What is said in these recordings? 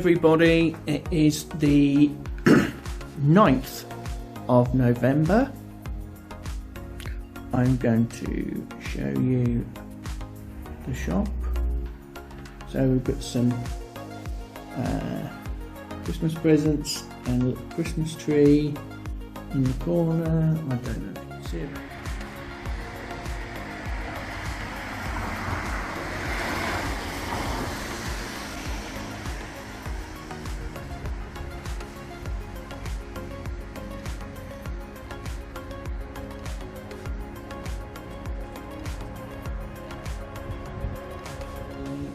everybody, it is the 9th of November. I'm going to show you the shop. So we've got some Christmas presents and a little Christmas tree in the corner. I don't know if you can see it.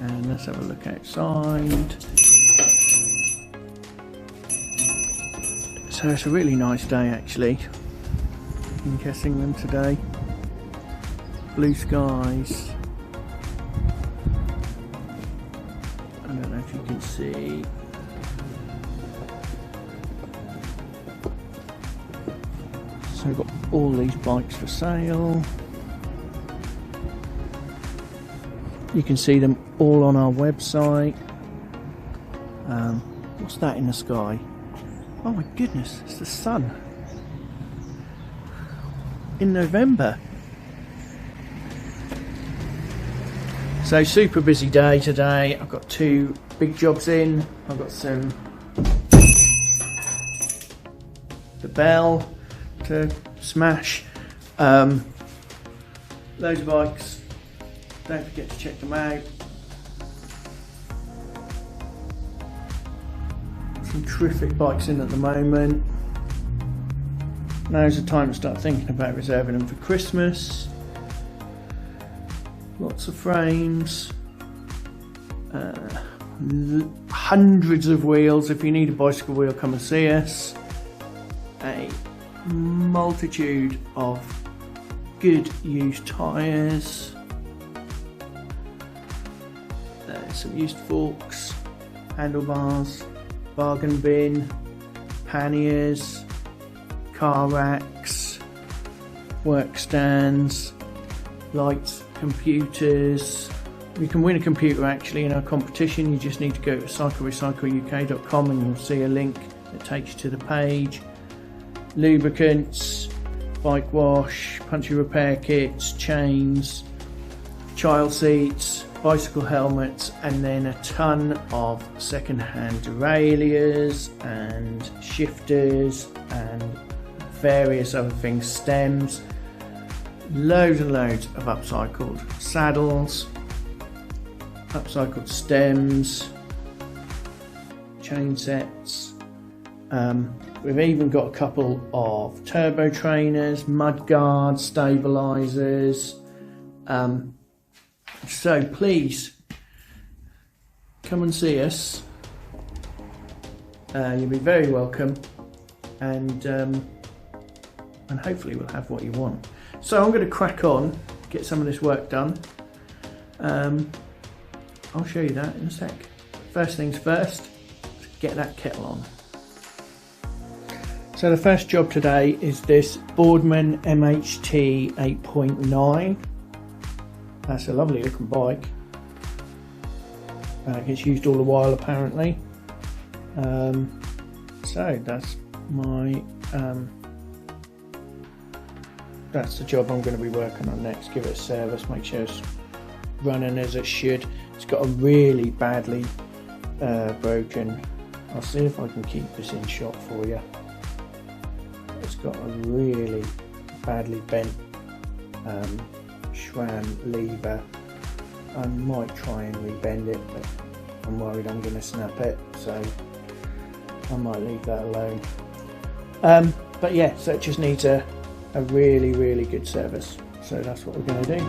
And let's have a look outside. So it's a really nice day actually in Kessington today. Blue skies. I don't know if you can see. So we've got all these bikes for sale. You can see them all on our website. What's that in the sky? Oh my goodness, it's the sun. In November. So super busy day today. I've got two big jobs in. I've got the bell to smash. Loads of bikes. Don't forget to check them out. Some terrific bikes in at the moment. Now's the time to start thinking about reserving them for Christmas. Lots of frames. Hundreds of wheels. If you need a bicycle wheel, come and see us. A multitude of good used tyres. Some used forks, handlebars, bargain bin, panniers, car racks, work stands, lights, computers. You can win a computer actually in our competition. You just need to go to CycleRecycleUK.com and you'll see a link that takes you to the page. Lubricants, bike wash, puncture repair kits, chains, child seats, bicycle helmets, and then a ton of second-hand derailleurs and shifters and various other things, stems, loads and loads of upcycled saddles, upcycled stems, chain sets. We've even got a couple of turbo trainers, mud guards, stabilizers. So please come and see us. You'll be very welcome, and hopefully we'll have what you want. So I'm going to crack on, get some of this work done. I'll show you that in a sec. First things first, let's get that kettle on. So the first job today is this Boardman MHT 8.9. That's a lovely looking bike. Gets used all the while apparently. So that's my that's the job I'm going to be working on next. Give it a service, make sure it's running as it should. It's got a really badly broken. I'll see if I can keep this in shot for you. It's got a really badly bent SRAM lever. I might try and rebend it, but I'm worried I'm going to snap it, so I might leave that alone. But yeah, so it just needs a really good service, so that's what we're going to do.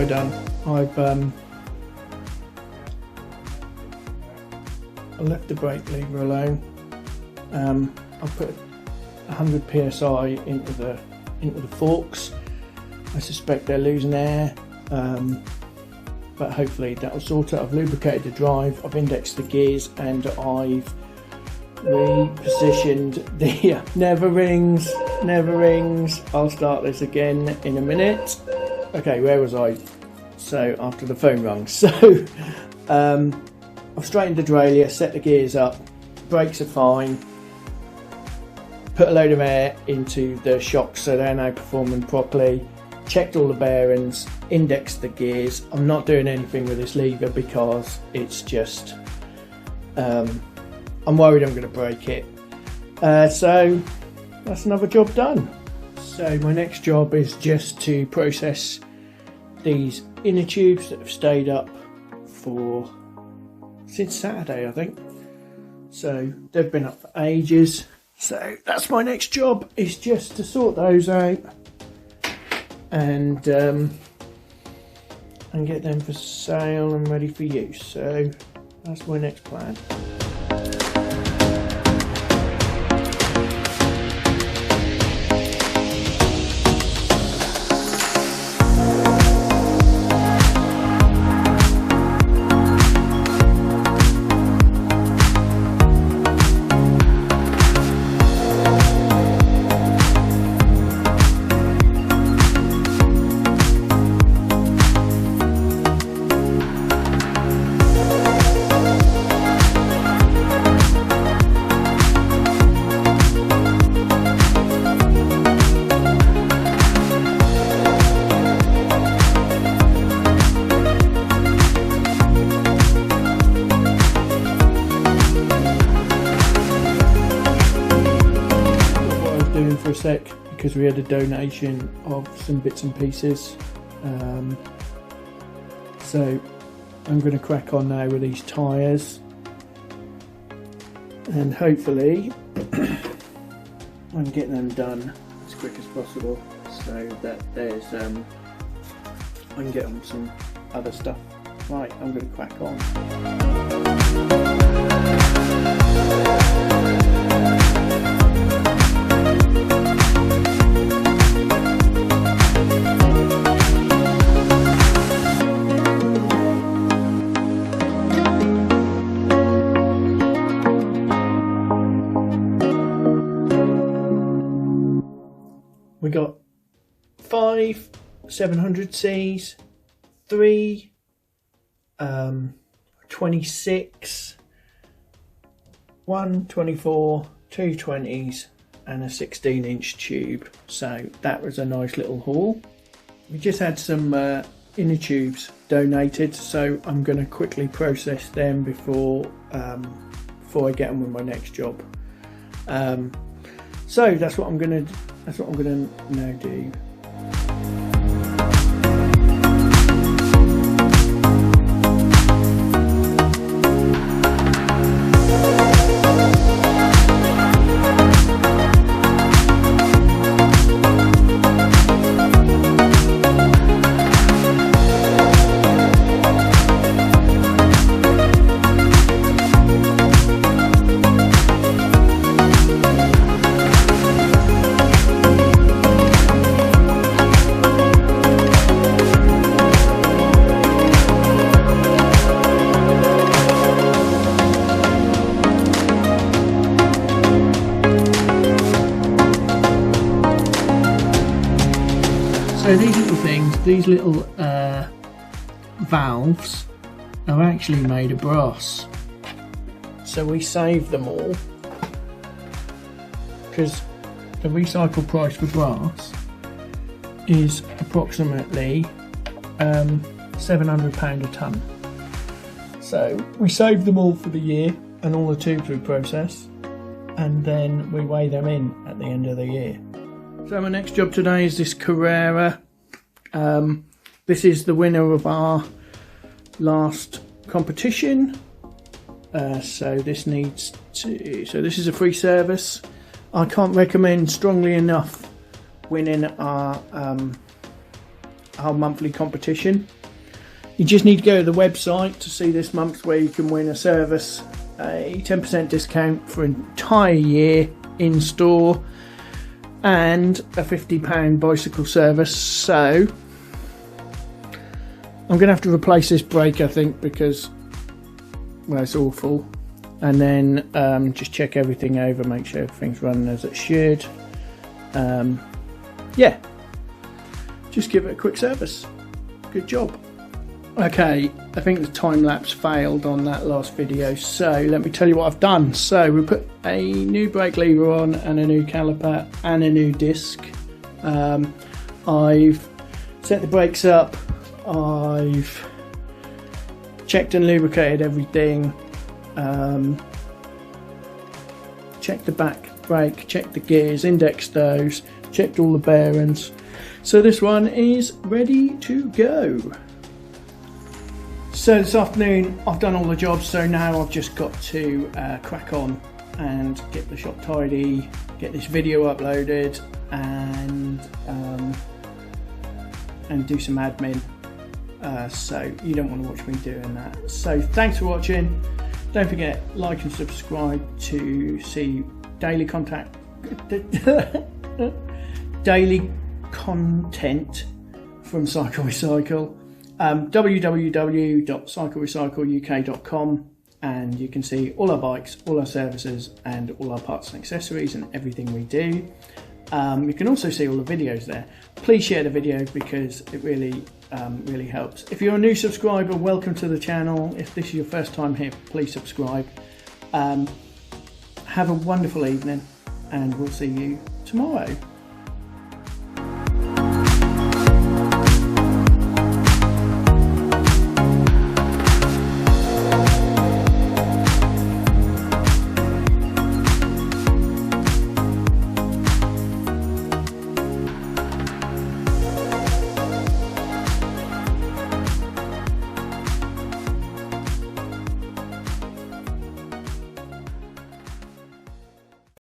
I done? I've I left the brake lever alone. I put 100 psi into the forks. I suspect they're losing air, but hopefully that will sort it. I've lubricated the drive, I've indexed the gears, and I've repositioned the never rings. I'll start this again in a minute. Okay, where was I? So after the phone rung, so I've straightened the derailleur, set the gears up, brakes are fine, put a load of air into the shocks so they're now performing properly, checked all the bearings, indexed the gears. I'm not doing anything with this lever because it's just I'm worried I'm going to break it. So that's another job done. So my next job is just to process these inner tubes that have stayed up since Saturday, I think. So they've been up for ages. So that's my next job, is just to sort those out and get them for sale and ready for use. So that's my next plan. For a sec, because we had a donation of some bits and pieces, so I'm going to crack on now with these tyres, and hopefully I can get them done as quick as possible so that there's I can get on some other stuff. Right, I'm going to crack on. We got 5 700Cs, 3 26, 1 24, 2 20s and a 16-inch tube. So that was a nice little haul. We just had some inner tubes donated, so I'm going to quickly process them before I get on with my next job. So that's what I'm going to now do. So these little things, these little valves are actually made of brass. So we saved them all because the recycle price for brass is approximately £700 a tonne. So we saved them all for the year and all the tubes we process, and then we weigh them in at the end of the year. So my next job today is this Carrera. This is the winner of our last competition. So this is a free service. I can't recommend strongly enough winning our our monthly competition. You just need to go to the website to see this month where you can win a service, a 10% discount for an entire year in store, and a £50 bicycle service. So I'm going to have to replace this brake, I think, because, well, it's awful. And then just check everything over, make sure everything's running as it should. Yeah, just give it a quick service. Good job. Okay, I think the time lapse failed on that last video, so let me tell you what I've done. So we put a new brake lever on and a new caliper and a new disc. I've set the brakes up, I've checked and lubricated everything, checked the back brake, checked the gears, indexed those, checked all the bearings. So this one is ready to go. So this afternoon I've done all the jobs, so now I've just got to crack on and get the shop tidy, get this video uploaded, and do some admin. So you don't want to watch me doing that. So thanks for watching. Don't forget, like and subscribe to see daily content from CycleRecycle. www.cyclerecycleuk.com, and you can see all our bikes, all our services, and all our parts and accessories and everything we do. You can also see all the videos there. Please share the video because it really helps. If you're a new subscriber, welcome to the channel. If this is your first time here, please subscribe. Have a wonderful evening, and we'll see you tomorrow.